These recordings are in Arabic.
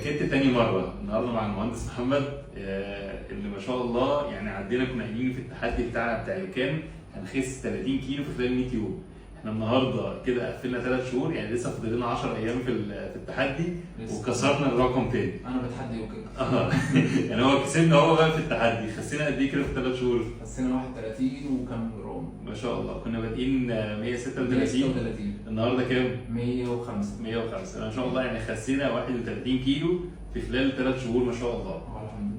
اكدت تاني مره النهارده مع المهندس محمد اللي ما شاء الله يعني عدينا، كنا قايلين في التحدي بتاعنا بتاع كام هنخس 30 كيلو في خلال 100 يوم. احنا النهارده كده قفلنا 3 شهور، يعني لسه فاضل لنا 10 ايام في التحدي وكسرنا الرقم تاني. انا بتحدي وكده. يعني هو كسبنا هو بقى في التحدي. خسينا قد ايه كده في 3 شهور؟ خسينا 31 وكام جرام ما شاء الله. كنا بادئين 136 النهارده كام؟ 105. 105. ما شاء الله يعني خسينا 31 كيلو في خلال 3 شهور ما شاء الله.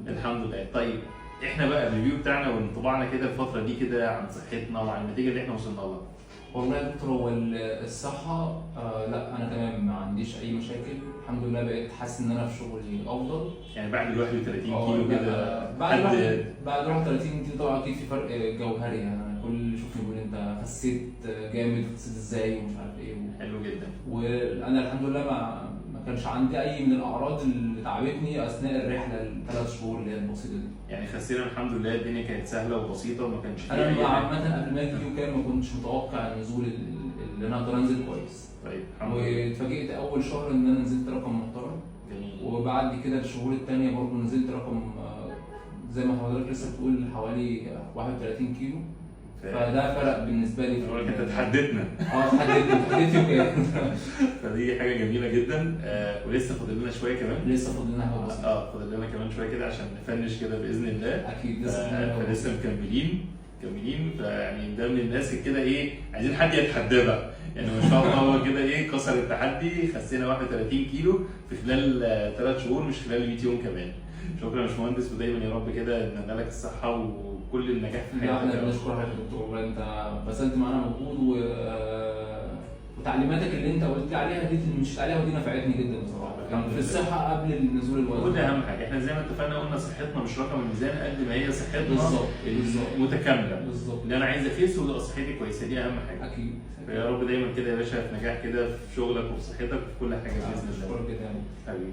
الحمد لله. طيب احنا بقى الريفيو بتاعنا وانطباعنا كده الفتره دي كده عن صحتنا وعن النتيجه اللي احنا وصلنا لها. والله يا دكتور، هو الصحة لا أنا تمام، ما عنديش أي مشاكل الحمد لله. بقيت حاسس إن أنا في شغلي أفضل. يعني بعد ال 31 كيلو كده بعد 31 كيلو طبعا أكيد في فرق جوهري. يعني كل اللي يشوفني بيقول أنت خسيت جامد، خسيت إزاي ومش عارف إيه حلو جدا. وأنا الحمد لله ما كانش عندي أي من الأعراض اللي تعبتني أثناء الرحلة ال3 شهور اللي هي البسيطة دي. يعني خسينا الحمد لله، الدنيا كانت سهلة وبسيطة وما كانش فيها أنا عامة قبل ما أجي كان ما كنتش متوقع النزول اللي أنا أقدر أنزل كويس. طيب الحمد لله. واتفاجئت أول شهر إن أنا نزلت رقم محترم. جميل. وبعد كده الشهور التانية برضه نزلت رقم زي ما حضرتك لسه بتقول حوالي 31 كيلو. فده فرق بالنسبه لي. انت اتحددنا. اتحددت وكده. فدي حاجه جميله جدا. ولسه فاضل لنا شويه كمان. لسه فاضل لنا حاجه بسيطه. فاضل لنا كمان شويه كده عشان نفنش كده باذن الله. اكيد فلسه مكملين. فيعني ده من الناس كده ايه عايزين حد يتحدى بقى. يعني ما شاء الله هو كده ايه كسر التحدي. خسينا 31 كيلو في خلال 3 شهور مش خلال 100 يوم كمان. شكرا يا باشمهندس، ودايما يا رب كده نتمنى لك الصحه وكل النجاح في حياتك. احنا بنشكر حضرتك يا دكتور، والله انت بذلت معانا مجهود وتعليماتك اللي انت قلت لي عليها دي اللي مشيت عليها ودي نفعتني جدا بصراحه. في الصحه قبل النزول الوزن. وده اهم حاجه. احنا زي ما اتفقنا قلنا صحتنا مش رقم الميزان قد ما هي صحتنا بالظبط متكامله. بالظبط. اللي انا عايز اخس وتبقى صحتي كويسه، دي اهم حاجه. اكيد. فيا رب دايما كده يا باشا في نجاح كده في شغلك وفي صحتك وفي كل حاجه باذن الله. شكرا جدا حبيبي.